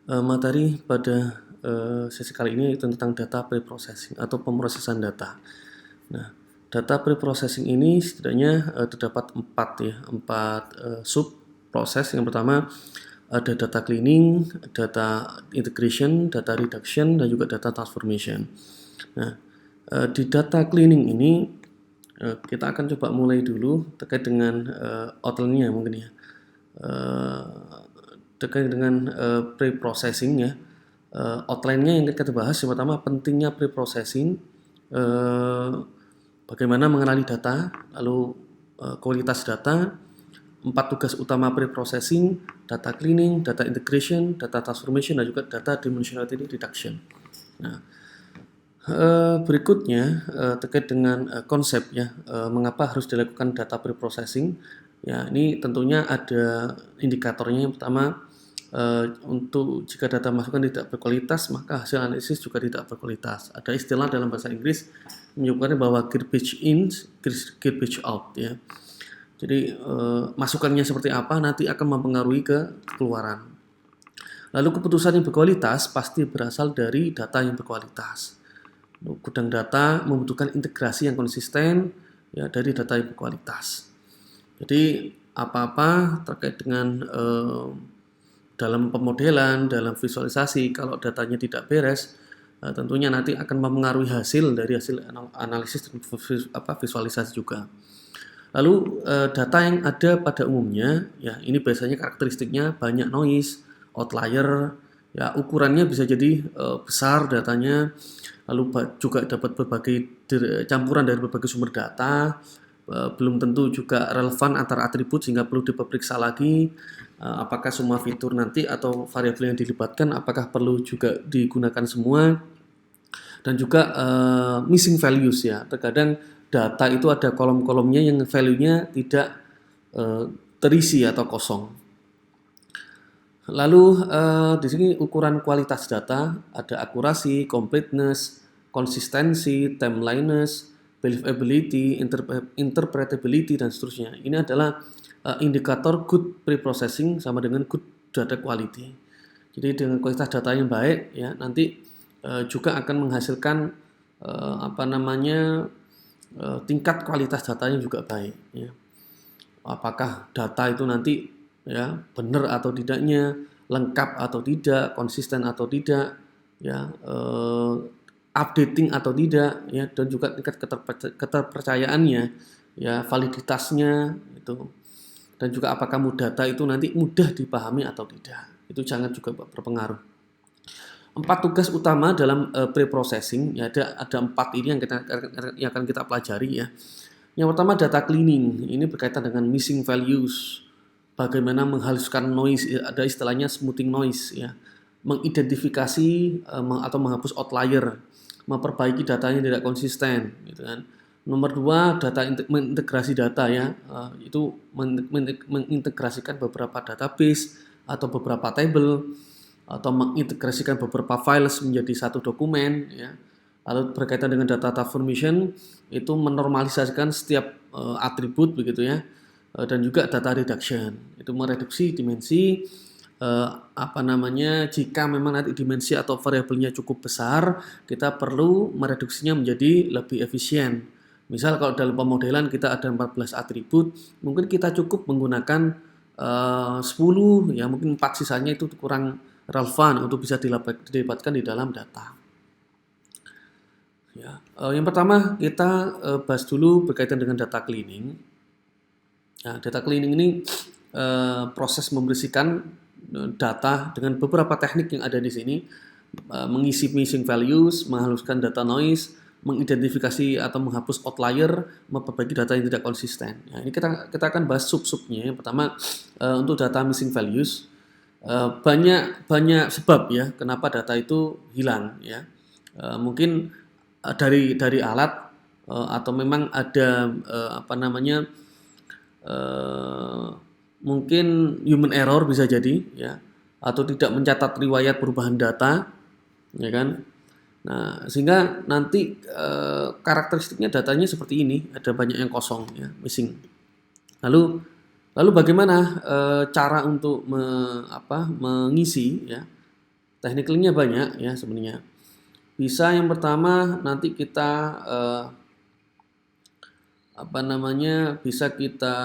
Materi pada sesi kali ini tentang data preprocessing atau pemrosesan data. Nah, data preprocessing ini setidaknya terdapat empat sub proses. Yang pertama ada data cleaning, data integration, data reduction, dan juga data transformation. Nah, di data cleaning ini kita akan coba mulai dulu terkait dengan outline-nya mungkin ya. Terkait dengan pre-processing ya. Outline-nya yang kita bahas yang pertama pentingnya pre-processing, bagaimana mengenali data, lalu kualitas data, 4 tugas utama pre-processing, data cleaning, data integration, data transformation, dan juga data dimensionality reduction. Nah, berikutnya terkait dengan konsep ya, mengapa harus dilakukan data pre-processing. Ya, ini tentunya ada indikatornya. Yang pertama, untuk jika data masukan tidak berkualitas, maka hasil analisis juga tidak berkualitas. Ada istilah dalam bahasa Inggris menyebutkan bahwa garbage in, garbage out ya. Jadi masukannya seperti apa nanti akan mempengaruhi ke keluaran. Lalu keputusan yang berkualitas pasti berasal dari data yang berkualitas. Gudang data membutuhkan integrasi yang konsisten ya dari data yang berkualitas. Jadi apa-apa terkait dengan dalam pemodelan, dalam visualisasi, kalau datanya tidak beres, tentunya nanti akan mempengaruhi hasil dari hasil analisis dan visualisasi juga. Lalu data yang ada pada umumnya, ya ini biasanya karakteristiknya banyak noise, outlier, ya ukurannya bisa jadi besar datanya, lalu juga dapat berbagai campuran dari berbagai sumber data, belum tentu juga relevan antar atribut sehingga perlu diperiksa lagi apakah semua fitur nanti atau variabel yang dilibatkan apakah perlu juga digunakan semua, dan juga missing values ya. Terkadang data itu ada kolom-kolomnya yang value-nya tidak terisi atau kosong. Lalu di sini ukuran kualitas data ada akurasi, completeness, konsistensi, timeliness, believability, interpretability, dan seterusnya. Ini adalah indikator good preprocessing sama dengan good data quality. Jadi dengan kualitas data yang baik ya nanti juga akan menghasilkan tingkat kualitas datanya juga baik ya. Apakah data itu nanti ya benar atau tidaknya, lengkap atau tidak, konsisten atau tidak ya, updating atau tidak ya, dan juga tingkat keterpercayaannya ya, validitasnya itu, dan juga apakah data itu nanti mudah dipahami atau tidak, itu sangat juga berpengaruh. 4 tugas utama dalam pre-processing ya, ada 4 ini yang akan kita pelajari ya. Yang pertama data cleaning, ini berkaitan dengan missing values, bagaimana menghaluskan noise, ada istilahnya smoothing noise ya, mengidentifikasi atau menghapus outlier, memperbaiki datanya yang tidak konsisten gitu kan. Nomor 2 data mengintegrasi data ya, itu mengintegrasikan beberapa database atau beberapa table atau mengintegrasikan beberapa files menjadi satu dokumen ya. Lalu berkaitan dengan data transformation itu menormalisasikan setiap atribut begitu ya, dan juga data reduction itu mereduksi dimensi jika memang nanti dimensi atau variabelnya cukup besar kita perlu mereduksinya menjadi lebih efisien. Misal kalau dalam pemodelan kita ada 14 atribut, mungkin kita cukup menggunakan 10 ya, mungkin 4 sisanya itu kurang relevan untuk bisa dilibatkan di dalam data. Ya, yang pertama kita bahas dulu berkaitan dengan data cleaning. Nah, data cleaning ini proses membersihkan data dengan beberapa teknik yang ada di sini, mengisi missing values, menghaluskan data noise, mengidentifikasi atau menghapus outlier, memperbaiki data yang tidak konsisten. Nah, ini kita akan bahas sub-subnya. Yang pertama untuk data missing values, banyak sebab ya kenapa data itu hilang ya. Mungkin dari alat atau memang ada mungkin human error bisa jadi ya, atau tidak mencatat riwayat perubahan data ya kan. Nah, sehingga nanti karakteristiknya datanya seperti ini, ada banyak yang kosong ya, missing. Lalu bagaimana cara untuk mengisi ya? Tekniknya banyak ya sebenarnya. Bisa yang pertama nanti kita bisa kita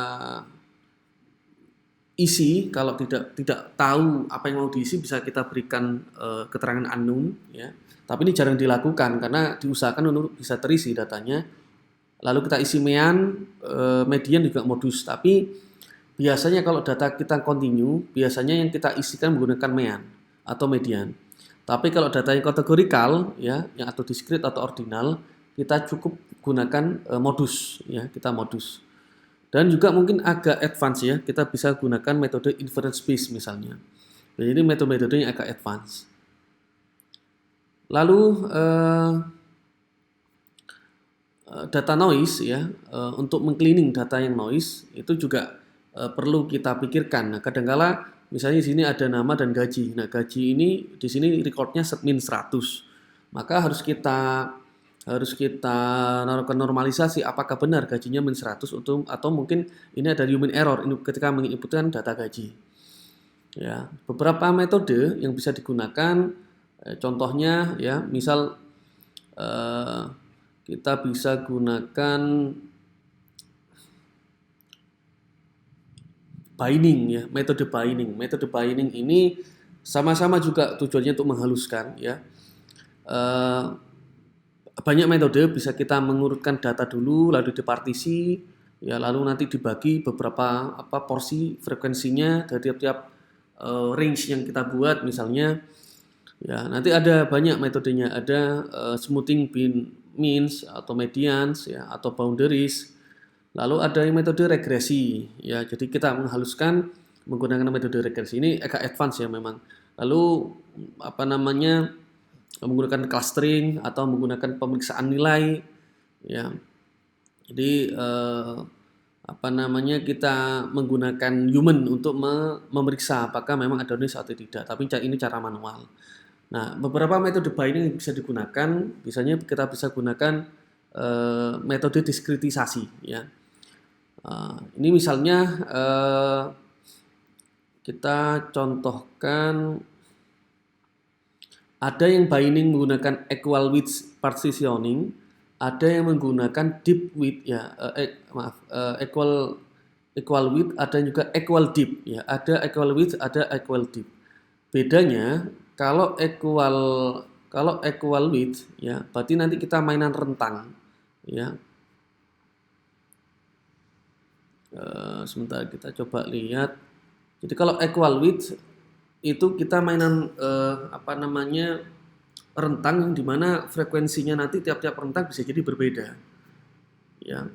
isi. Kalau tidak tahu apa yang mau diisi, bisa kita berikan keterangan unknown ya. Tapi ini jarang dilakukan karena diusahakan untuk bisa terisi datanya. Lalu kita isi median juga modus. Tapi biasanya kalau data kita continue, biasanya yang kita isikan menggunakan mean atau median. Tapi kalau data yang kategorikal ya, yang atau discrete atau ordinal, kita cukup gunakan modus ya, kita modus. Dan juga mungkin agak advance ya, kita bisa gunakan metode inference based misalnya. Jadi ini metode-metode yang agak advance. Lalu data noise ya, untuk mengcleaning data yang noise itu juga perlu kita pikirkan. Nah, kadangkala misalnya di sini ada nama dan gaji. Nah, gaji ini di sini recordnya min 100. Maka harus kita lakukan normalisasi apakah benar gajinya min 100 atau mungkin ini ada human error ketika menginputkan data gaji. Ya, beberapa metode yang bisa digunakan contohnya ya, misal kita bisa gunakan binding ya, metode binding. Metode binding ini sama-sama juga tujuannya untuk menghaluskan ya. Banyak metode, bisa kita mengurutkan data dulu lalu dipartisi ya, lalu nanti dibagi beberapa porsi frekuensinya dari tiap-tiap range yang kita buat misalnya ya. Nanti ada banyak metodenya, ada smoothing means atau medians ya, atau boundaries. Lalu ada yang metode regresi ya, jadi kita menghaluskan menggunakan metode regresi. Ini agak advance ya memang. Lalu menggunakan clustering atau menggunakan pemeriksaan nilai ya. Jadi kita menggunakan human untuk memeriksa apakah memang ada noise atau tidak, tapi ini cara manual. Nah, beberapa metode binding yang bisa digunakan, biasanya kita bisa gunakan metode diskritisasi ya. Ini misalnya kita contohkan, ada yang binding menggunakan equal width partitioning, ada yang menggunakan deep width ya, equal width, ada juga equal deep ya, ada equal width, ada equal deep. Bedanya kalau equal width ya, berarti nanti kita mainan rentang ya. Sebentar kita coba lihat. Jadi kalau equal width itu kita mainan rentang yang dimana frekuensinya nanti tiap-tiap rentang bisa jadi berbeda ya.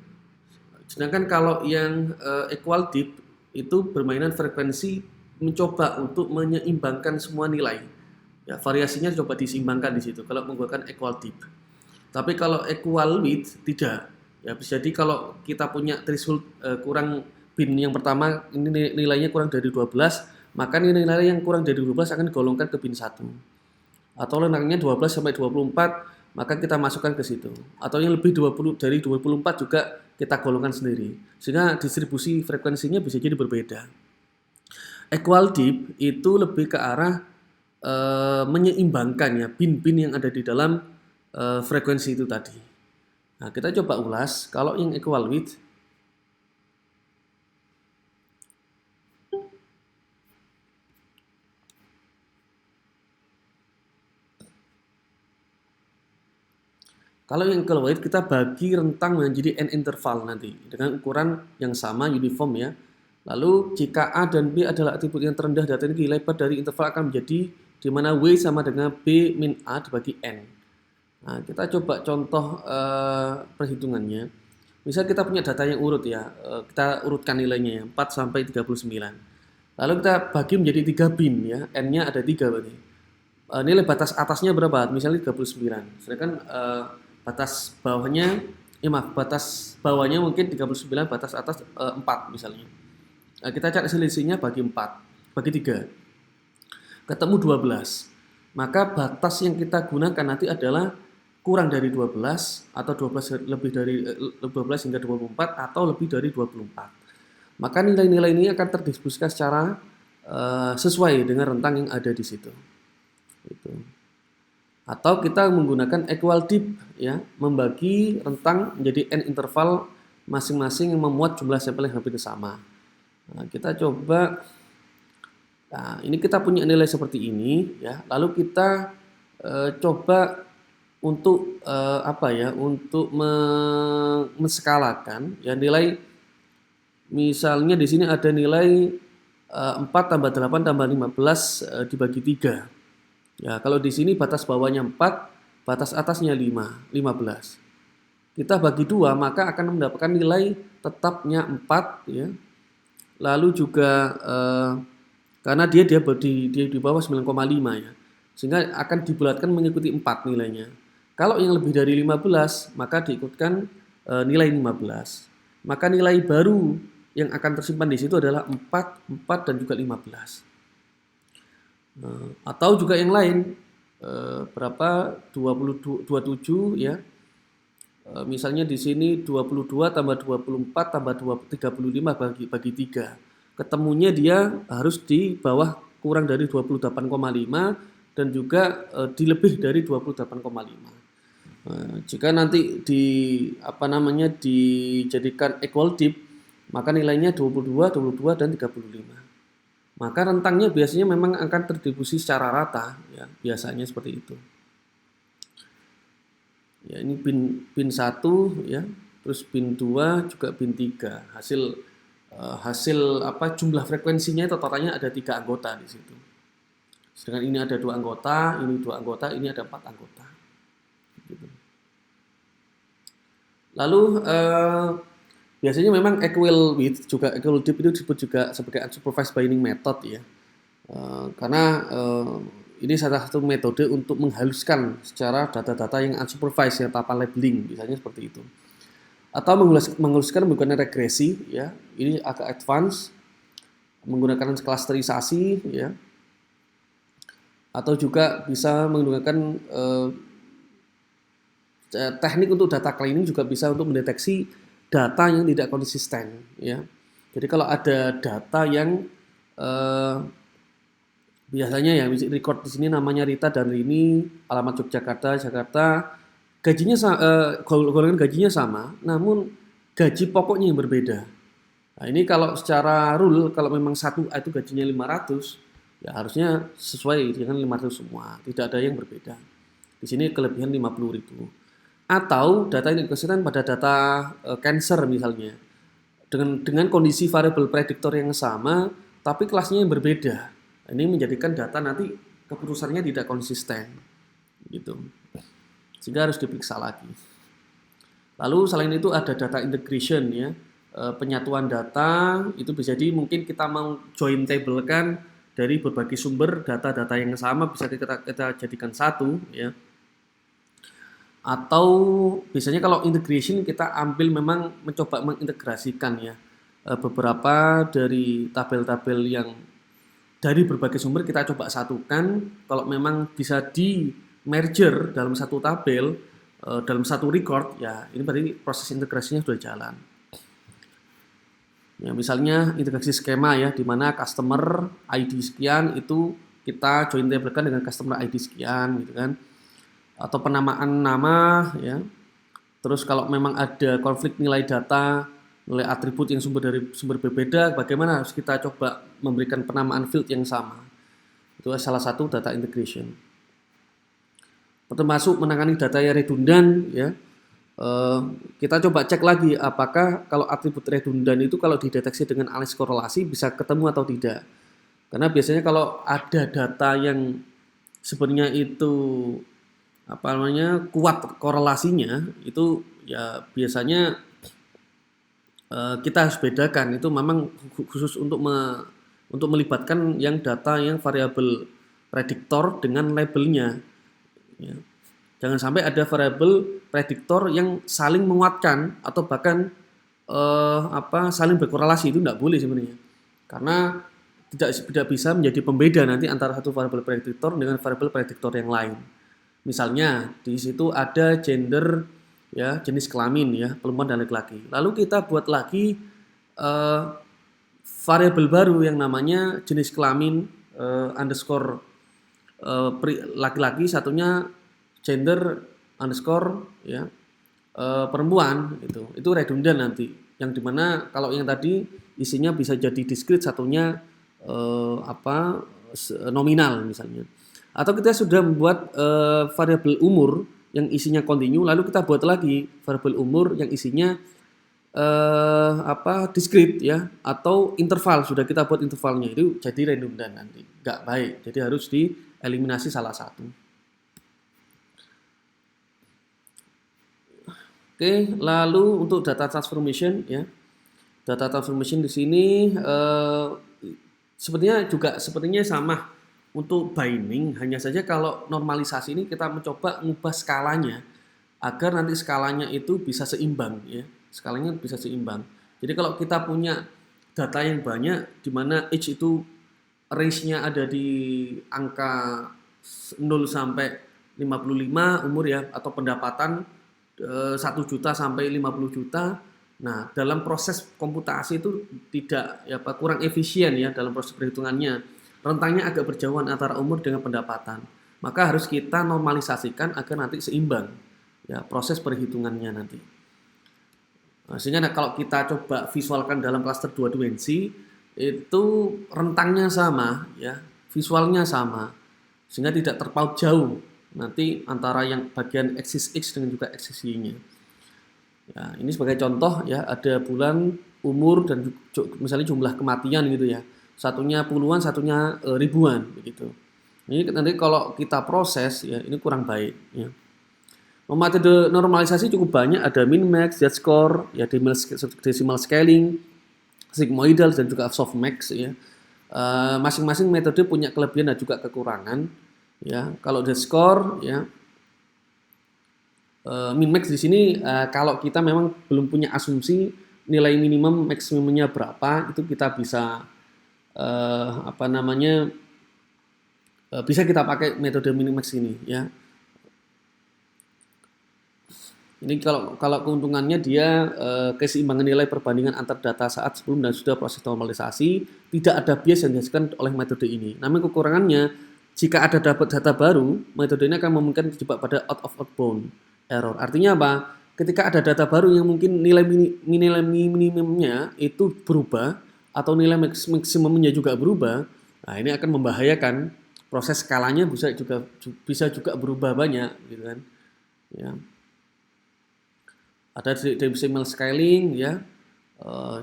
Sedangkan kalau yang equal deep itu bermainan frekuensi, mencoba untuk menyeimbangkan semua nilai ya, variasinya coba diseimbangkan di situ kalau menggunakan equal deep. Tapi kalau equal width tidak ya, bisa jadi kalau kita punya threshold kurang bin yang pertama ini nilainya kurang dari 12, maka nilai yang kurang dari 12 akan digolongkan ke bin 1. Atau rentangnya 12 sampai 24, maka kita masukkan ke situ. Atau yang lebih dari 24 juga kita golongkan sendiri. Sehingga distribusi frekuensinya bisa jadi berbeda. Equal deep itu lebih ke arah menyeimbangkan ya bin-bin yang ada di dalam frekuensi itu tadi. Nah, kita coba ulas. Kalau yang equal width, kalau yang equal width kita bagi rentang menjadi n interval nanti dengan ukuran yang sama uniform ya. Lalu jika A dan B adalah atribut yang terendah, data ini lebar dari interval akan menjadi di mana W sama dengan B min A dibagi N. Nah, kita coba contoh perhitungannya. Misal kita punya data yang urut ya, kita urutkan nilainya ya, 4 sampai 39. Lalu kita bagi menjadi 3 bin ya, N-nya ada 3 berarti. Nilai batas atasnya berapa? Misalnya 39. Sedangkan batas bawahnya mungkin 39, batas atas 4 misalnya. Kita cari selisihnya bagi 4, bagi 3. Ketemu 12. Maka batas yang kita gunakan nanti adalah kurang dari 12 atau 12 lebih dari 12 hingga 24 atau lebih dari 24. Maka nilai-nilai ini akan terdistribusikan secara sesuai dengan rentang yang ada di situ. Gitu. Atau kita menggunakan equal dip ya, membagi rentang menjadi n interval masing-masing yang memuat jumlah sampel yang hampir sama. Nah, kita coba, nah ini kita punya nilai seperti ini ya, lalu kita coba untuk apa ya, untuk menskalakan ya nilai, misalnya di sini ada nilai 4 tambah 8 tambah 15 dibagi 3. Ya, kalau di sini batas bawahnya 4, batas atasnya 15. Kita bagi 2 maka akan mendapatkan nilai tetapnya 4 ya. Lalu juga karena dia di bawah 9,5 ya. Sehingga akan dibulatkan mengikuti 4 nilainya. Kalau yang lebih dari 15 maka diikutkan nilai 15. Maka nilai baru yang akan tersimpan di situ adalah 4, 4 dan juga 15. Atau juga yang lain, berapa 27 ya, misalnya di sini 22 tambah 24 tambah 35 bagi 3, ketemunya dia harus di bawah kurang dari 28,5 dan juga di lebih dari 28,5. Jika nanti dijadikan equal dip, maka nilainya 22, 22 dan 35. Maka rentangnya biasanya memang akan terdistribusi secara rata ya, biasanya seperti itu. Ya, ini bin 1 ya, terus bin 2 juga bin 3. Hasil jumlah frekuensinya totalnya ada 3 anggota di situ. Sedangkan ini ada 2 anggota, ini 2 anggota, ini ada 4 anggota. Gitu. Lalu biasanya memang equal width juga equal dip itu disebut juga sebagai unsupervised binding method ya, karena ini salah satu metode untuk menghaluskan secara data-data yang unsupervised ya, tanpa labeling misalnya seperti itu. Atau menghaluskan menggunakan regresi ya, ini agak advance, menggunakan klasterisasi ya, atau juga bisa menggunakan teknik untuk data cleaning, juga bisa untuk mendeteksi data yang tidak konsisten ya. Jadi kalau ada data yang biasanya ya record di sini namanya Rita dan Rini, alamat Yogyakarta, Jakarta, gajinya golongan gajinya sama, namun gaji pokoknya yang berbeda. Nah, ini kalau secara rule kalau memang satu itu gajinya 500, ya harusnya sesuai dengan 500 semua, tidak ada yang berbeda. Di sini kelebihan 50.000. Atau data ini dikasihkan pada data cancer misalnya, dengan kondisi variabel prediktor yang sama tapi kelasnya yang berbeda. Ini menjadikan data nanti keputusannya tidak konsisten gitu, sehingga harus diperiksa lagi. Lalu selain itu ada data integration ya, penyatuan data itu bisa jadi mungkin kita mau join table kan dari berbagai sumber data-data yang sama, bisa kita jadikan satu ya. Atau biasanya kalau integration kita ambil memang mencoba mengintegrasikan ya, beberapa dari tabel-tabel yang dari berbagai sumber kita coba satukan. Kalau memang bisa di merger dalam satu tabel, dalam satu record ya, ini berarti proses integrasinya sudah jalan ya. Misalnya integrasi skema ya, di mana customer ID sekian itu kita join tabelkan dengan customer ID sekian gitu kan, atau penamaan nama ya. Terus kalau memang ada konflik nilai data, nilai atribut yang dari sumber berbeda, bagaimana harus kita coba memberikan penamaan field yang sama. Itu salah satu data integration. Termasuk menangani data yang redundan ya. Kita coba cek lagi apakah kalau atribut redundan itu kalau dideteksi dengan analisis korelasi bisa ketemu atau tidak. Karena biasanya kalau ada data yang sebenarnya itu kuat korelasinya, itu ya biasanya kita harus bedakan, itu memang khusus untuk melibatkan yang data yang variabel prediktor dengan labelnya ya. Jangan sampai ada variabel prediktor yang saling menguatkan atau bahkan saling berkorelasi, itu tidak boleh sebenarnya, karena tidak bisa menjadi pembeda nanti antara satu variabel prediktor dengan variabel prediktor yang lain. Misalnya di situ ada gender ya, jenis kelamin ya, perempuan dan laki-laki. Lalu kita buat lagi variabel baru yang namanya jenis kelamin underscore laki-laki, satunya gender underscore ya perempuan, itu redundant nanti. Yang dimana kalau yang tadi isinya bisa jadi discrete, satunya nominal misalnya. Atau kita sudah membuat variabel umur yang isinya kontinu, lalu kita buat lagi variabel umur yang isinya discrete ya, atau interval, sudah kita buat intervalnya, itu jadi redundant nanti, nggak baik. Jadi harus dieliminasi salah satu. Oke, lalu untuk data transformation ya. Data transformation di sini sepertinya sama untuk binding, hanya saja kalau normalisasi ini kita mencoba mengubah skalanya agar nanti skalanya itu bisa seimbang ya. Skalanya bisa seimbang. Jadi kalau kita punya data yang banyak di mana age itu range-nya ada di angka 0 sampai 55 umur ya, atau pendapatan 1 juta sampai 50 juta. Nah, dalam proses komputasi itu kurang efisien ya dalam proses perhitungannya. Rentangnya agak berjauhan antara umur dengan pendapatan. Maka harus kita normalisasikan agar nanti seimbang ya proses perhitungannya nanti. Nah, sehingga kalau kita coba visualkan dalam klaster 2 dimensi, itu rentangnya sama ya, visualnya sama, sehingga tidak terpaut jauh nanti antara yang bagian aksis X dengan juga aksis Y-nya. Ya, ini sebagai contoh ya, ada bulan, umur, dan misalnya jumlah kematian gitu ya. Satunya puluhan, satunya ribuan begitu. Ini nanti kalau kita proses ya, ini kurang baik ya. Metode normalisasi cukup banyak, ada min max, z-score, ya decimal scaling, sigmoidal, dan juga softmax ya. Masing-masing metode punya kelebihan dan juga kekurangan ya. Kalau z-score ya, min-max di sini kalau kita memang belum punya asumsi nilai minimum maksimumnya berapa, itu kita bisa bisa kita pakai metode min-max ini ya. Ini kalau keuntungannya dia keseimbangan nilai perbandingan antar data saat sebelum dan sudah proses normalisasi, tidak ada bias yang dihasilkan oleh metode ini. Namun kekurangannya, jika ada dapat data baru, metode ini akan memungkinkan terjebak pada out of bound error. Artinya apa? Ketika ada data baru yang mungkin nilai minimumnya itu berubah atau nilai maksimumnya juga berubah, nah ini akan membahayakan proses skalanya bisa juga berubah banyak gitu kan. Ya. Ada decimal scaling ya,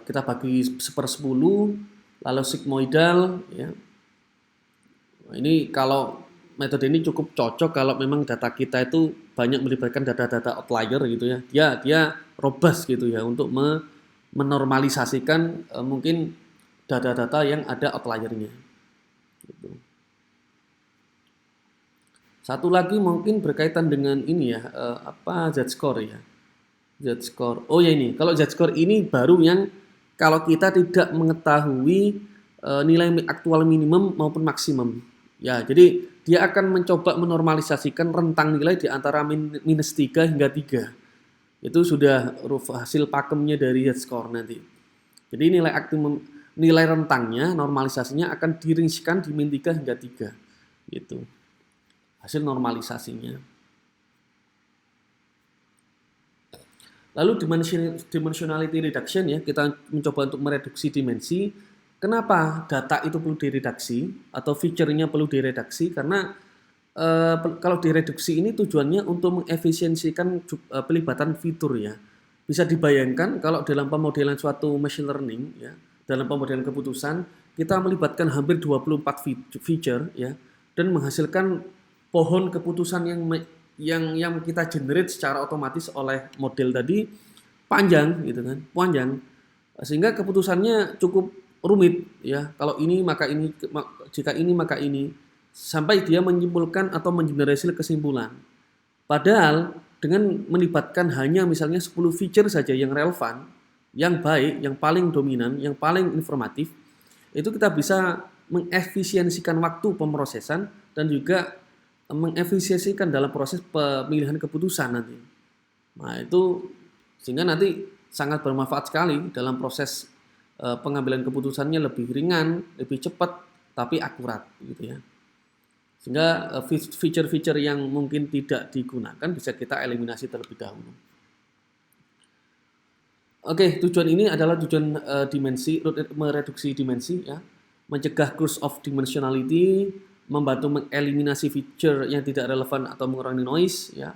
kita bagi 1/10, lalu sigmoidal ya. Ini kalau metode ini cukup cocok kalau memang data kita itu banyak melibatkan data-data outlier gitu ya. Dia robust gitu ya untuk menormalisasikan mungkin data-data yang ada outliernya. Gitu. Satu lagi mungkin berkaitan dengan ini ya, z-score ya. Z-score. Oh ya, ini kalau z-score ini baru yang kalau kita tidak mengetahui nilai aktual minimum maupun maksimum. Ya, jadi dia akan mencoba menormalisasikan rentang nilai di antara minus 3 hingga 3. Itu sudah hasil pakemnya dari z-score nanti. Jadi nilai rentangnya, normalisasinya akan dirincikan di min 3 hingga 3. Gitu. Hasil normalisasinya. Lalu dimensionality reduction ya, kita mencoba untuk mereduksi dimensi. Kenapa data itu perlu direduksi atau feature-nya perlu direduksi? Karena kalau direduksi ini tujuannya untuk mengefisiensikan pelibatan fitur ya. Bisa dibayangkan kalau dalam pemodelan suatu machine learning ya, dalam pemodelan keputusan kita melibatkan hampir 24 feature ya, dan menghasilkan pohon keputusan yang kita generate secara otomatis oleh model tadi panjang gitu kan, panjang, sehingga keputusannya cukup rumit ya. Kalau ini maka ini, jika ini maka ini, sampai dia menyimpulkan atau mengenerasi kesimpulan. Padahal dengan melibatkan hanya misalnya 10 feature saja yang relevan, yang baik, yang paling dominan, yang paling informatif, itu kita bisa mengefisiensikan waktu pemrosesan dan juga mengefisiensikan dalam proses pemilihan keputusan nanti. Nah itu sehingga nanti sangat bermanfaat sekali dalam proses pengambilan keputusannya, lebih ringan, lebih cepat, tapi akurat gitu ya. Sehingga feature-feature yang mungkin tidak digunakan bisa kita eliminasi terlebih dahulu. Oke, tujuan ini adalah tujuan mereduksi dimensi, ya, mencegah curse of dimensionality, membantu mengeliminasi feature yang tidak relevan atau mengurangi noise, ya,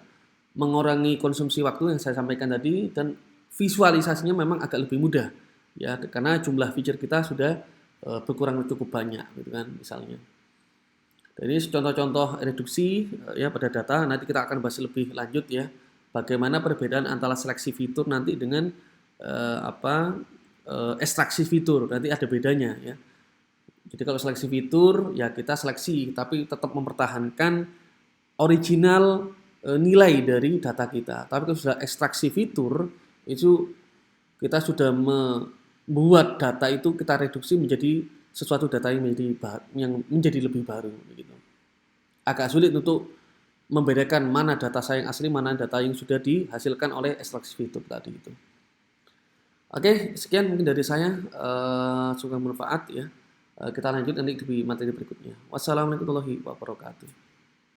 mengurangi konsumsi waktu yang saya sampaikan tadi, dan visualisasinya memang agak lebih mudah, ya, karena jumlah feature kita sudah berkurang cukup banyak, gitu kan, misalnya. Jadi contoh-contoh reduksi ya pada data nanti kita akan bahas lebih lanjut ya. Bagaimana perbedaan antara seleksi fitur nanti dengan ekstraksi fitur nanti ada bedanya ya. Jadi kalau seleksi fitur ya kita seleksi tapi tetap mempertahankan original nilai dari data kita. Tapi kalau sudah ekstraksi fitur itu kita sudah membuat data itu kita reduksi menjadi sesuatu data yang menjadi lebih baru gitu. Agak sulit untuk membedakan mana data saya yang asli, mana data yang sudah dihasilkan oleh ekstraksi fitur tadi itu. Oke, sekian mungkin dari saya. Semoga bermanfaat ya. Kita lanjut nanti di materi berikutnya. Wassalamualaikum warahmatullahi wabarakatuh.